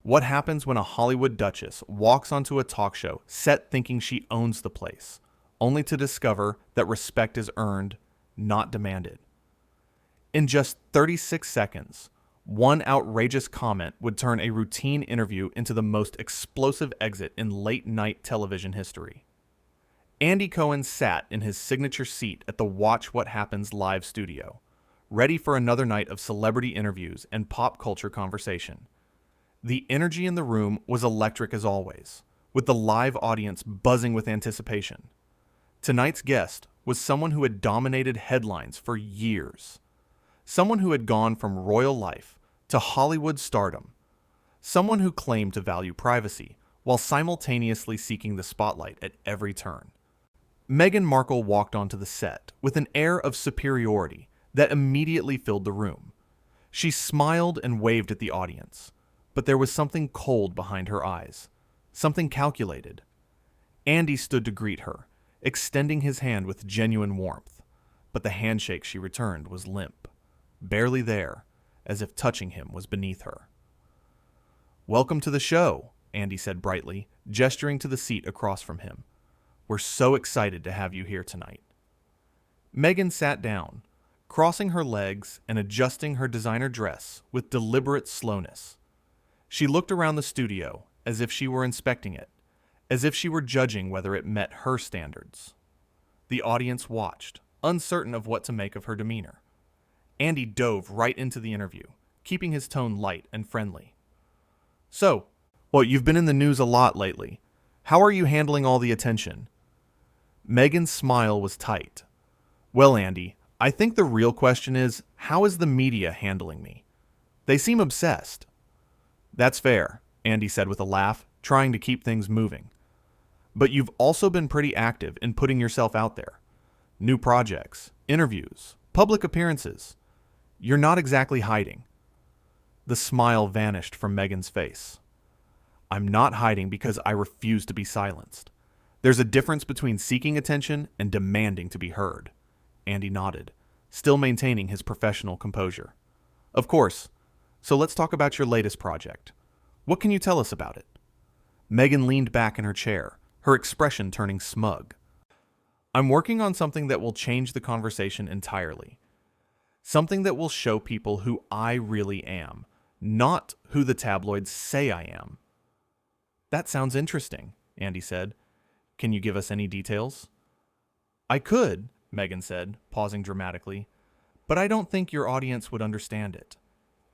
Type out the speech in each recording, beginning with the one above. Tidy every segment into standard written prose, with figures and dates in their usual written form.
What happens when a Hollywood duchess walks onto a talk show set thinking she owns the place, only to discover that respect is earned, not demanded? In just 36 seconds, one outrageous comment would turn a routine interview into the most explosive exit in late-night television history. Andy Cohen sat in his signature seat at the Watch What Happens live studio, ready for another night of celebrity interviews and pop culture conversation. The energy in the room was electric as always, with the live audience buzzing with anticipation. Tonight's guest was someone who had dominated headlines for years. Someone who had gone from royal life to Hollywood stardom. Someone who claimed to value privacy while simultaneously seeking the spotlight at every turn. Meghan Markle walked onto the set with an air of superiority that immediately filled the room. She smiled and waved at the audience, but there was something cold behind her eyes, something calculated. Andy stood to greet her, extending his hand with genuine warmth, but the handshake she returned was limp, barely there, as if touching him was beneath her. "Welcome to the show," Andy said brightly, gesturing to the seat across from him. "We're so excited to have you here tonight." Meghan sat down, crossing her legs and adjusting her designer dress with deliberate slowness. She looked around the studio as if she were inspecting it, as if she were judging whether it met her standards. The audience watched, uncertain of what to make of her demeanor. Andy dove right into the interview, keeping his tone light and friendly. "So, you've been in the news a lot lately. How are you handling all the attention?" Meghan's smile was tight. "Well, Andy, I think the real question is, how is the media handling me? They seem obsessed." "That's fair," Andy said with a laugh, trying to keep things moving. "But you've also been pretty active in putting yourself out there. New projects, interviews, public appearances. You're not exactly hiding." The smile vanished from Meghan's face. "I'm not hiding because I refuse to be silenced. There's a difference between seeking attention and demanding to be heard." Andy nodded, still maintaining his professional composure. "Of course. So let's talk about your latest project. What can you tell us about it?" Meghan leaned back in her chair, her expression turning smug. "I'm working on something that will change the conversation entirely. Something that will show people who I really am, not who the tabloids say I am." "That sounds interesting," Andy said. "Can you give us any details?" "I could," Meghan said, pausing dramatically, "but I don't think your audience would understand it.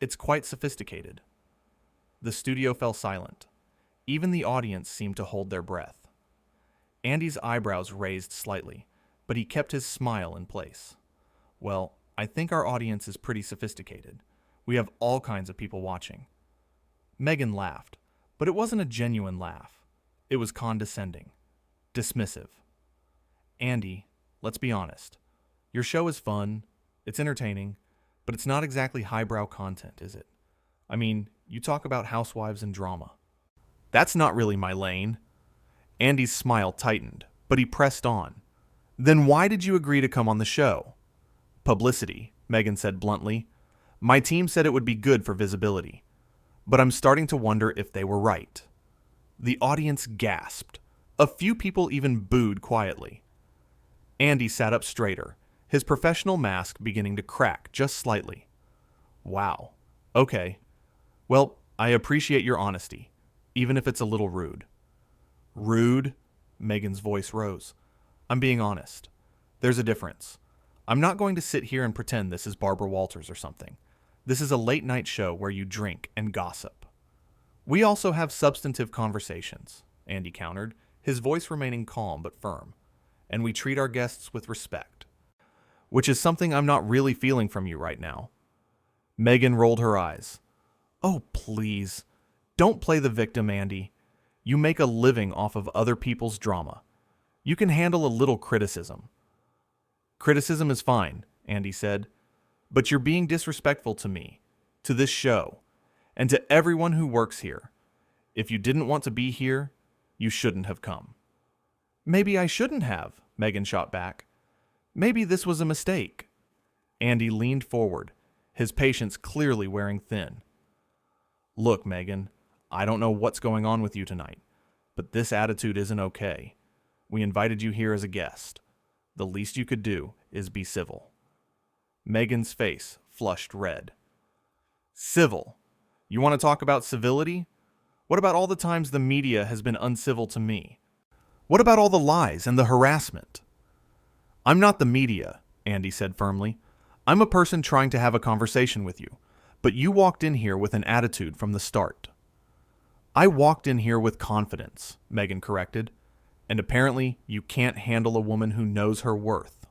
It's quite sophisticated." The studio fell silent. Even the audience seemed to hold their breath. Andy's eyebrows raised slightly, but he kept his smile in place. "Well, I think our audience is pretty sophisticated. We have all kinds of people watching." Meghan laughed, but it wasn't a genuine laugh. It was condescending, dismissive. "Andy, let's be honest. Your show is fun, it's entertaining, but it's not exactly highbrow content, is it? I mean, you talk about housewives and drama." "That's not really my lane." Andy's smile tightened, but he pressed on. "Then why did you agree to come on the show?" "Publicity," Meghan said bluntly. "My team said it would be good for visibility. But I'm starting to wonder if they were right." The audience gasped. A few people even booed quietly. Andy sat up straighter, his professional mask beginning to crack just slightly. "Wow. Okay. Well, I appreciate your honesty, even if it's a little rude." "Rude?" Meghan's voice rose. "I'm being honest. There's a difference. I'm not going to sit here and pretend this is Barbara Walters or something. This is a late-night show where you drink and gossip." "We also have substantive conversations," Andy countered, his voice remaining calm but firm. "And we treat our guests with respect. Which is something I'm not really feeling from you right now." Meghan rolled her eyes. "Oh, please. Don't play the victim, Andy. You make a living off of other people's drama. You can handle a little criticism." "Criticism is fine," Andy said. "But you're being disrespectful to me, to this show, and to everyone who works here. If you didn't want to be here, you shouldn't have come." "Maybe I shouldn't have," Meghan shot back. "Maybe this was a mistake." Andy leaned forward, his patience clearly wearing thin. "Look, Meghan, I don't know what's going on with you tonight, but this attitude isn't okay. We invited you here as a guest. The least you could do is be civil." Meghan's face flushed red. "Civil? You want to talk about civility? What about all the times the media has been uncivil to me? What about all the lies and the harassment?" "I'm not the media," Andy said firmly. "I'm a person trying to have a conversation with you, but you walked in here with an attitude from the start." "I walked in here with confidence," Meghan corrected. "And apparently you can't handle a woman who knows her worth."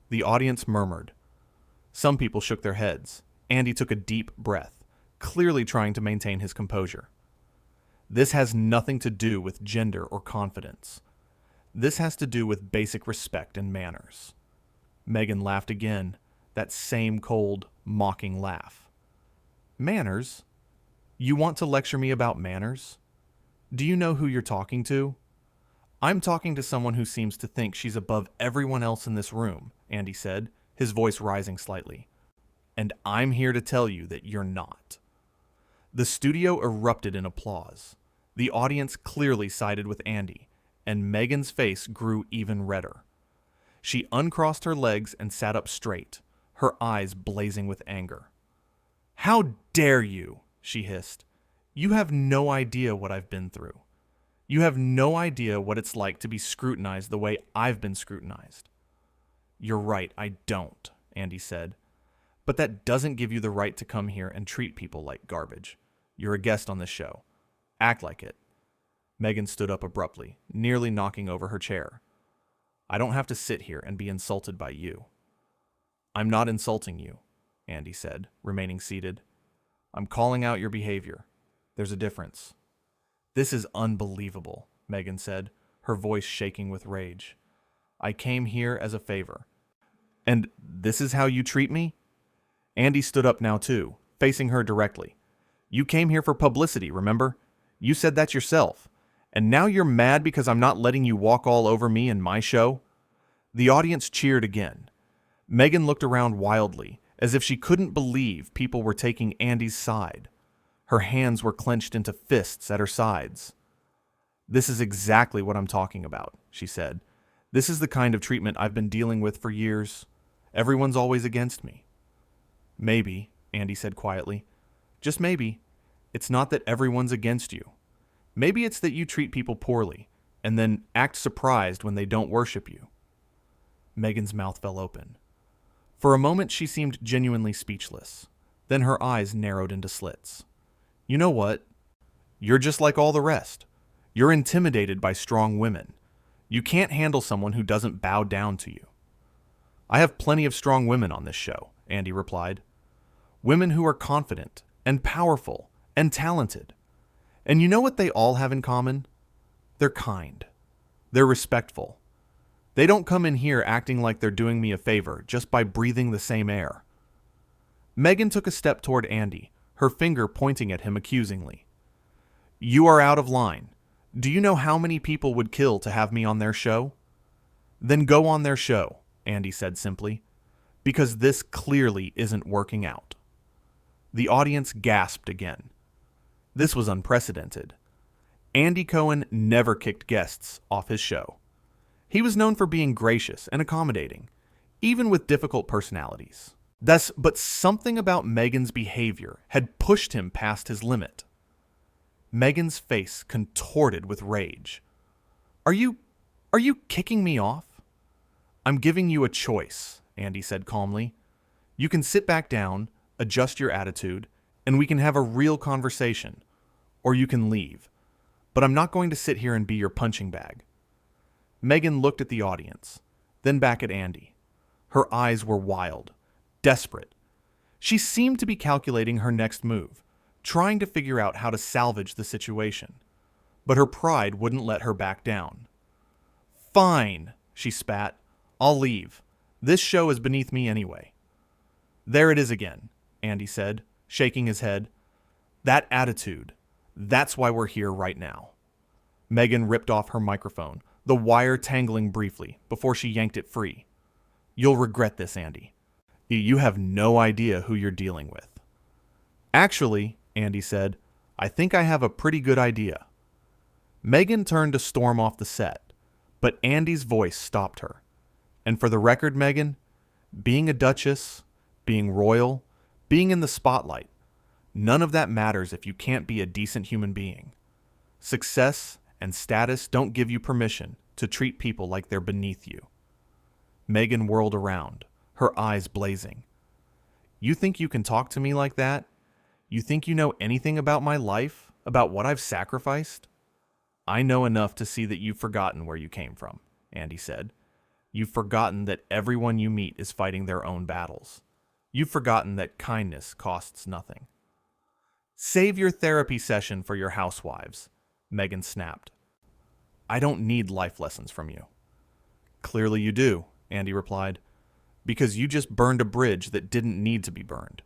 The audience murmured. Some people shook their heads. Andy took a deep breath, clearly trying to maintain his composure. "This has nothing to do with gender or confidence. This has to do with basic respect and manners." Meghan laughed again, that same cold, mocking laugh. "Manners? You want to lecture me about manners? Do you know who you're talking to?" "I'm talking to someone who seems to think she's above everyone else in this room," Andy said, his voice rising slightly. "And I'm here to tell you that you're not." The studio erupted in applause. The audience clearly sided with Andy, and Meghan's face grew even redder. She uncrossed her legs and sat up straight, her eyes blazing with anger. "How dare you?" she hissed. "You have no idea what I've been through. You have no idea what it's like to be scrutinized the way I've been scrutinized." "You're right, I don't," Andy said. "But that doesn't give you the right to come here and treat people like garbage. You're a guest on this show. Act like it." Meghan stood up abruptly, nearly knocking over her chair. "I don't have to sit here and be insulted by you." "I'm not insulting you," Andy said, remaining seated. "I'm calling out your behavior. There's a difference." "This is unbelievable," Meghan said, her voice shaking with rage. "I came here as a favor. And this is how you treat me?" Andy stood up now too, facing her directly. "You came here for publicity, remember? You said that yourself. And now you're mad because I'm not letting you walk all over me in my show?" The audience cheered again. Meghan looked around wildly, as if she couldn't believe people were taking Andy's side. Her hands were clenched into fists at her sides. "This is exactly what I'm talking about," she said. "This is the kind of treatment I've been dealing with for years. Everyone's always against me." "Maybe," Andy said quietly. "Just maybe. It's not that everyone's against you. Maybe it's that you treat people poorly, and then act surprised when they don't worship you." Meghan's mouth fell open. For a moment she seemed genuinely speechless. Then her eyes narrowed into slits. "You know what? You're just like all the rest. You're intimidated by strong women. You can't handle someone who doesn't bow down to you." "I have plenty of strong women on this show," Andy replied. "Women who are confident and powerful and talented. And you know what they all have in common? They're kind. They're respectful. They don't come in here acting like they're doing me a favor just by breathing the same air." Meghan took a step toward Andy, her finger pointing at him accusingly. "You are out of line. Do you know how many people would kill to have me on their show?" "Then go on their show," Andy said simply, "because this clearly isn't working out." The audience gasped again. This was unprecedented. Andy Cohen never kicked guests off his show. He was known for being gracious and accommodating, even with difficult personalities. But something about Meghan's behavior had pushed him past his limit. Meghan's face contorted with rage. Are you kicking me off?" "I'm giving you a choice," Andy said calmly. "You can sit back down, adjust your attitude, and we can have a real conversation. Or you can leave. But I'm not going to sit here and be your punching bag." Meghan looked at the audience, then back at Andy. Her eyes were wild, desperate. She seemed to be calculating her next move, trying to figure out how to salvage the situation. But her pride wouldn't let her back down. "Fine," she spat. "I'll leave. This show is beneath me anyway." "There it is again," Andy said, shaking his head. "That attitude. That's why we're here right now." Meghan ripped off her microphone, the wire tangling briefly before she yanked it free. "You'll regret this, Andy. You have no idea who you're dealing with." "Actually," Andy said, I think I have a pretty good idea. Meghan turned to storm off the set, but Andy's voice stopped her. And for the record, Meghan, being a duchess, being royal, being in the spotlight, none of that matters if you can't be a decent human being. Success and status don't give you permission to treat people like they're beneath you. Meghan whirled around, her eyes blazing. You think you can talk to me like that? You think you know anything about my life, about what I've sacrificed? I know enough to see that you've forgotten where you came from, Andy said. You've forgotten that everyone you meet is fighting their own battles. You've forgotten that kindness costs nothing. Save your therapy session for your housewives, Meghan snapped. I don't need life lessons from you. Clearly you do, Andy replied, because you just burned a bridge that didn't need to be burned.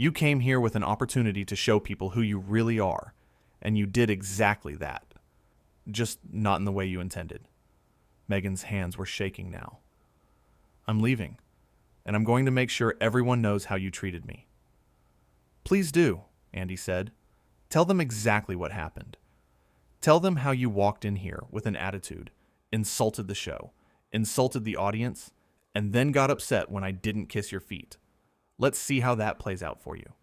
You came here with an opportunity to show people who you really are, and you did exactly that. Just not in the way you intended. Meghan's hands were shaking now. I'm leaving, and I'm going to make sure everyone knows how you treated me. Please do, Andy said. Tell them exactly what happened. Tell them how you walked in here with an attitude, insulted the show, insulted the audience, and then got upset when I didn't kiss your feet. Let's see how that plays out for you.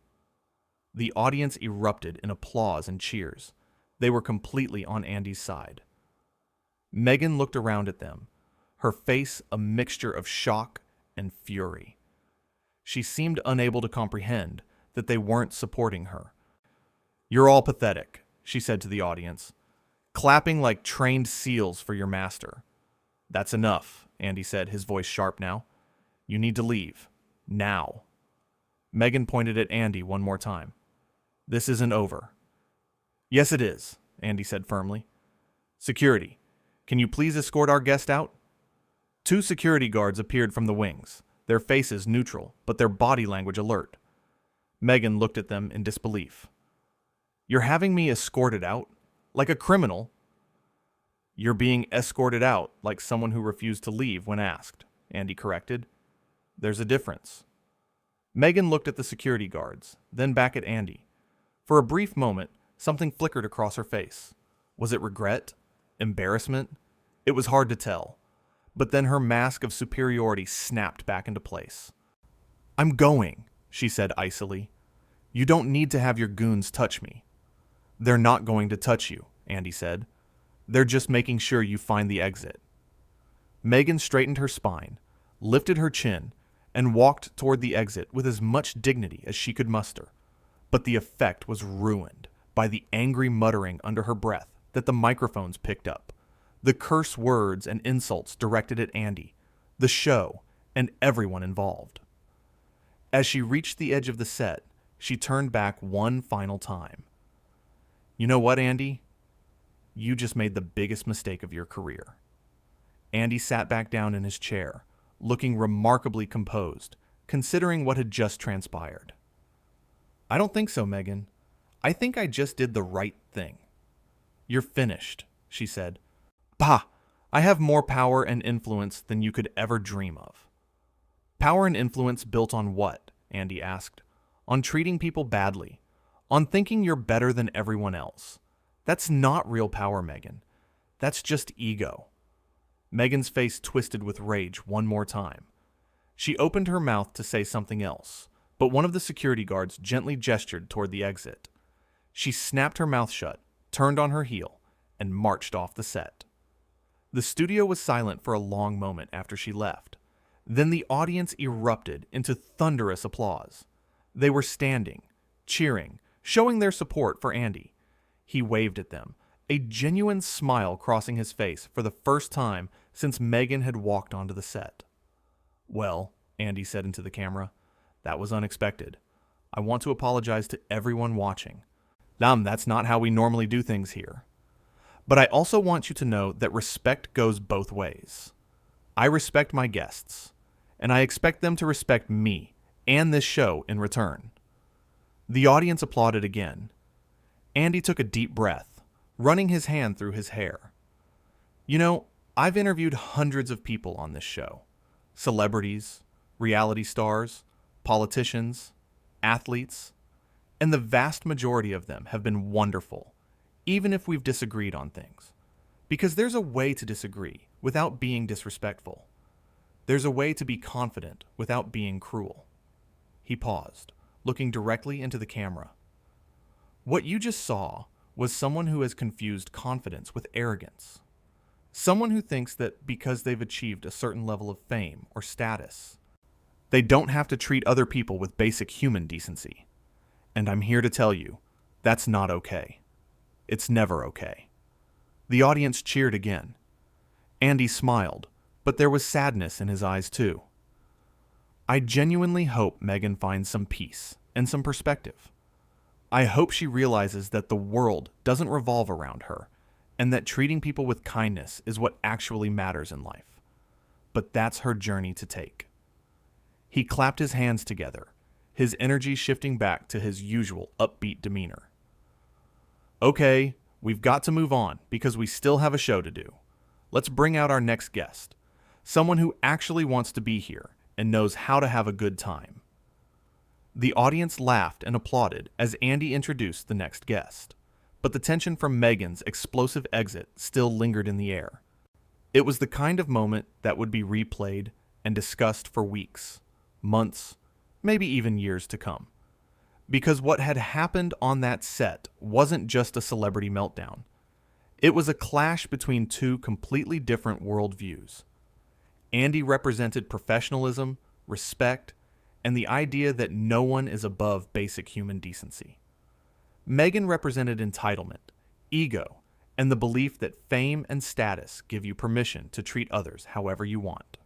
The audience erupted in applause and cheers. They were completely on Andy's side. Meghan looked around at them, her face a mixture of shock and fury. She seemed unable to comprehend that they weren't supporting her. You're all pathetic, she said to the audience, clapping like trained seals for your master. That's enough, Andy said, his voice sharp now. You need to leave. Now. Meghan pointed at Andy one more time. This isn't over. Yes, it is, Andy said firmly. Security, can you please escort our guest out? 2 security guards appeared from the wings, their faces neutral, but their body language alert. Meghan looked at them in disbelief. You're having me escorted out? Like a criminal? You're being escorted out like someone who refused to leave when asked, Andy corrected. There's a difference. Meghan looked at the security guards, then back at Andy. For a brief moment, something flickered across her face. Was it regret? Embarrassment? It was hard to tell. But then her mask of superiority snapped back into place. I'm going, she said icily. You don't need to have your goons touch me. They're not going to touch you, Andy said. They're just making sure you find the exit. Meghan straightened her spine, lifted her chin, and walked toward the exit with as much dignity as she could muster. But the effect was ruined by the angry muttering under her breath that the microphones picked up, the curse words and insults directed at Andy, the show, and everyone involved. As she reached the edge of the set, she turned back one final time. You know what, Andy? You just made the biggest mistake of your career. Andy sat back down in his chair, looking remarkably composed, considering what had just transpired. I don't think so, Meghan. I think I just did the right thing. You're finished, she said. Bah! I have more power and influence than you could ever dream of. Power and influence built on what? Andy asked. On treating people badly. On thinking you're better than everyone else. That's not real power, Meghan. That's just ego. Meghan's face twisted with rage one more time. She opened her mouth to say something else, but one of the security guards gently gestured toward the exit. She snapped her mouth shut, turned on her heel, and marched off the set. The studio was silent for a long moment after she left. Then the audience erupted into thunderous applause. They were standing, cheering, showing their support for Andy. He waved at them, a genuine smile crossing his face for the first time since Meghan had walked onto the set. Well, Andy said into the camera, that was unexpected. I want to apologize to everyone watching. That's not how we normally do things here. But I also want you to know that respect goes both ways. I respect my guests, and I expect them to respect me and this show in return. The audience applauded again. Andy took a deep breath, running his hand through his hair. You know, I've interviewed hundreds of people on this show. Celebrities, reality stars, politicians, athletes. And the vast majority of them have been wonderful, even if we've disagreed on things. Because there's a way to disagree without being disrespectful. There's a way to be confident without being cruel. He paused, looking directly into the camera. What you just saw was someone who has confused confidence with arrogance. Someone who thinks that because they've achieved a certain level of fame or status, they don't have to treat other people with basic human decency. And I'm here to tell you, that's not okay. It's never okay. The audience cheered again. Andy smiled, but there was sadness in his eyes too. I genuinely hope Meghan finds some peace and some perspective. I hope she realizes that the world doesn't revolve around her, and that treating people with kindness is what actually matters in life. But that's her journey to take. He clapped his hands together, his energy shifting back to his usual upbeat demeanor. Okay, we've got to move on because we still have a show to do. Let's bring out our next guest, someone who actually wants to be here and knows how to have a good time. The audience laughed and applauded as Andy introduced the next guest, but the tension from Meghan's explosive exit still lingered in the air. It was the kind of moment that would be replayed and discussed for weeks, months, maybe even years to come. Because what had happened on that set wasn't just a celebrity meltdown. It was a clash between two completely different worldviews. Andy represented professionalism, respect, and the idea that no one is above basic human decency. Meghan represented entitlement, ego, and the belief that fame and status give you permission to treat others however you want.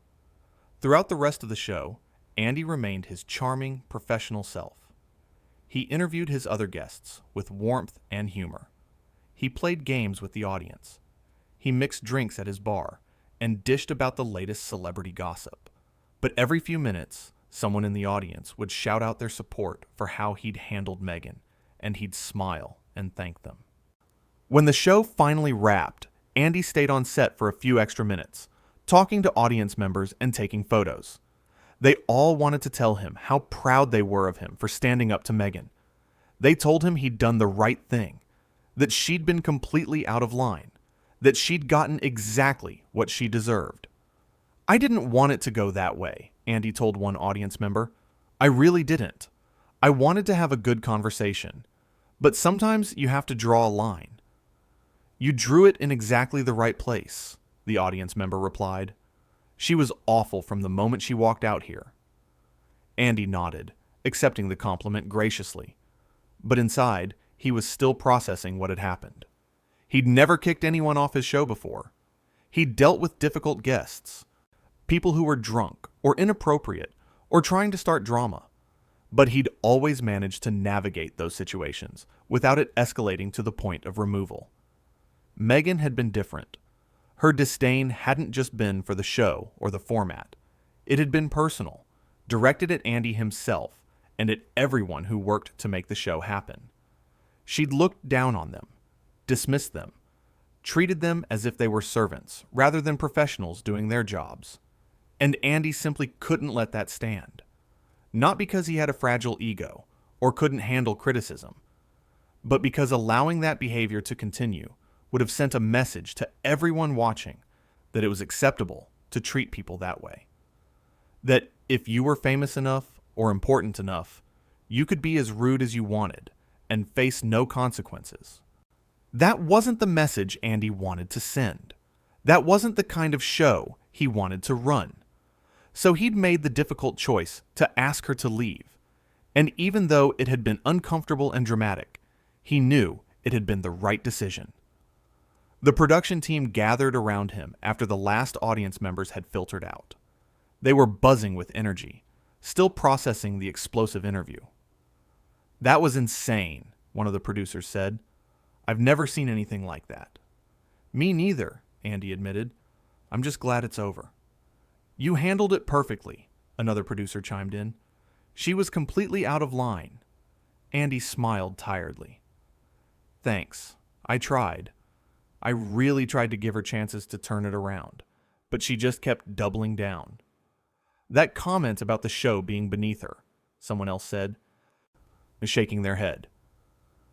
Throughout the rest of the show, Andy remained his charming, professional self. He interviewed his other guests with warmth and humor. He played games with the audience. He mixed drinks at his bar and dished about the latest celebrity gossip. But every few minutes, someone in the audience would shout out their support for how he'd handled Meghan, and he'd smile and thank them. When the show finally wrapped, Andy stayed on set for a few extra minutes, talking to audience members and taking photos. They all wanted to tell him how proud they were of him for standing up to Meghan. They told him he'd done the right thing, that she'd been completely out of line, that she'd gotten exactly what she deserved. I didn't want it to go that way, Andy told one audience member. I really didn't. I wanted to have a good conversation, but sometimes you have to draw a line. You drew it in exactly the right place, the audience member replied. She was awful from the moment she walked out here. Andy nodded, accepting the compliment graciously. But inside, he was still processing what had happened. He'd never kicked anyone off his show before. He'd dealt with difficult guests, people who were drunk or inappropriate or trying to start drama. But he'd always managed to navigate those situations without it escalating to the point of removal. Meghan had been different. Her disdain hadn't just been for the show or the format. It had been personal, directed at Andy himself and at everyone who worked to make the show happen. She'd looked down on them, dismissed them, treated them as if they were servants rather than professionals doing their jobs. And Andy simply couldn't let that stand. Not because he had a fragile ego or couldn't handle criticism, but because allowing that behavior to continue would have sent a message to everyone watching that it was acceptable to treat people that way. That if you were famous enough or important enough, you could be as rude as you wanted and face no consequences. That wasn't the message Andy wanted to send. That wasn't the kind of show he wanted to run. So he'd made the difficult choice to ask her to leave. And even though it had been uncomfortable and dramatic, he knew it had been the right decision. The production team gathered around him after the last audience members had filtered out. They were buzzing with energy, still processing the explosive interview. That was insane, one of the producers said. I've never seen anything like that. Me neither, Andy admitted. I'm just glad it's over. You handled it perfectly, another producer chimed in. She was completely out of line. Andy smiled tiredly. Thanks. I tried. I really tried to give her chances to turn it around, but she just kept doubling down. That comment about the show being beneath her, someone else said. shaking their head.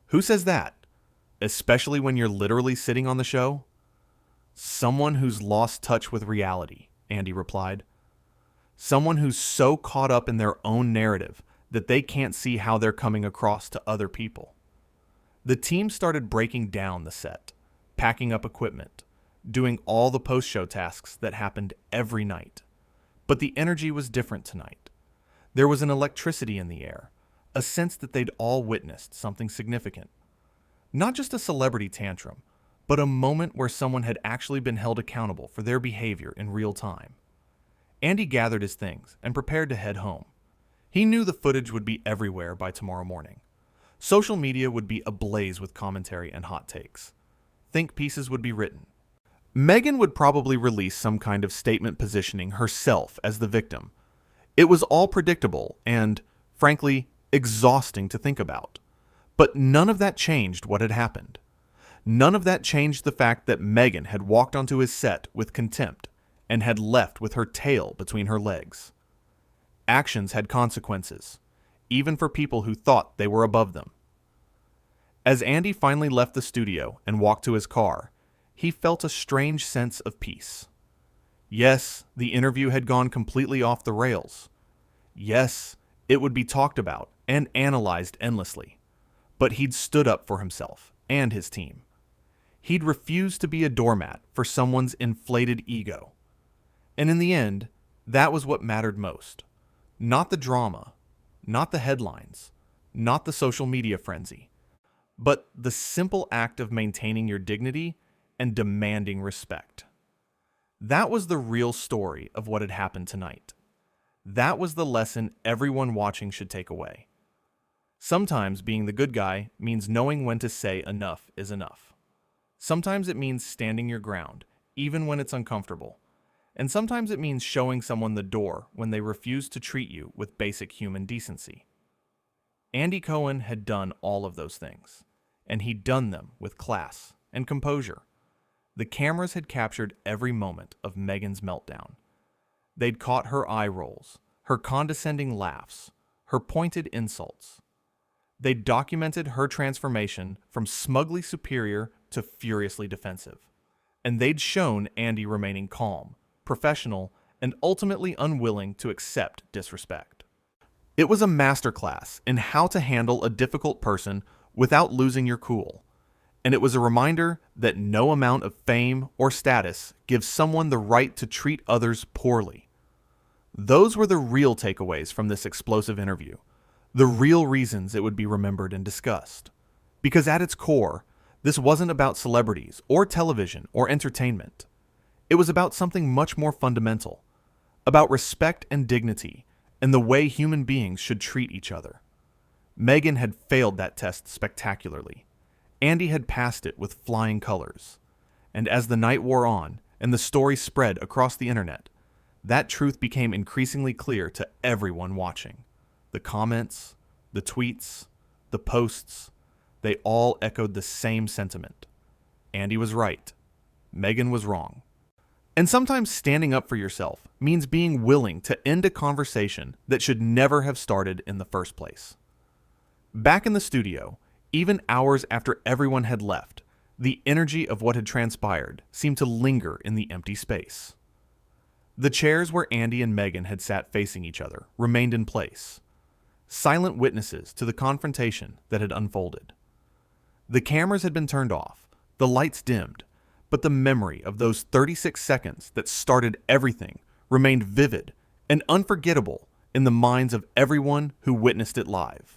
Who says that? Especially when you're literally sitting on the show? Someone who's lost touch with reality, Andy replied. Someone who's so caught up in their own narrative that they can't see how they're coming across to other people. The team started breaking down the set, packing up equipment, doing all the post-show tasks that happened every night. But the energy was different tonight. There was an electricity in the air, a sense that they'd all witnessed something significant. Not just a celebrity tantrum, but a moment where someone had actually been held accountable for their behavior in real time. Andy gathered his things and prepared to head home. He knew the footage would be everywhere by tomorrow morning. Social media would be ablaze with commentary and hot takes. Think pieces would be written. Meghan would probably release some kind of statement positioning herself as the victim. It was all predictable and, frankly, exhausting to think about. But none of that changed what had happened. None of that changed the fact that Meghan had walked onto his set with contempt and had left with her tail between her legs. Actions had consequences, even for people who thought they were above them. As Andy finally left the studio and walked to his car, he felt a strange sense of peace. Yes, the interview had gone completely off the rails. Yes, it would be talked about and analyzed endlessly. But he'd stood up for himself and his team. He'd refused to be a doormat for someone's inflated ego. And in the end, that was what mattered most. Not the drama, not the headlines, not the social media frenzy, but the simple act of maintaining your dignity and demanding respect. That was the real story of what had happened tonight. That was the lesson everyone watching should take away. Sometimes being the good guy means knowing when to say enough is enough. Sometimes it means standing your ground, even when it's uncomfortable. And sometimes it means showing someone the door when they refuse to treat you with basic human decency. Andy Cohen had done all of those things, and he'd done them with class and composure. The cameras had captured every moment of Meghan's meltdown. They'd caught her eye rolls, her condescending laughs, her pointed insults. They'd documented her transformation from smugly superior to furiously defensive. And they'd shown Andy remaining calm, professional, and ultimately unwilling to accept disrespect. It was a masterclass in how to handle a difficult person without losing your cool. And it was a reminder that no amount of fame or status gives someone the right to treat others poorly. Those were the real takeaways from this explosive interview, the real reasons it would be remembered and discussed. Because at its core, this wasn't about celebrities or television or entertainment. It was about something much more fundamental, about respect and dignity and the way human beings should treat each other. Meghan had failed that test spectacularly. Andy had passed it with flying colors. And as the night wore on and the story spread across the internet, that truth became increasingly clear to everyone watching. The comments, the tweets, the posts, they all echoed the same sentiment. Andy was right. Meghan was wrong. And sometimes standing up for yourself means being willing to end a conversation that should never have started in the first place. Back in the studio, even hours after everyone had left, the energy of what had transpired seemed to linger in the empty space. The chairs where Andy and Meghan had sat facing each other remained in place, silent witnesses to the confrontation that had unfolded. The cameras had been turned off, the lights dimmed, but the memory of those 36 seconds that started everything remained vivid and unforgettable in the minds of everyone who witnessed it live.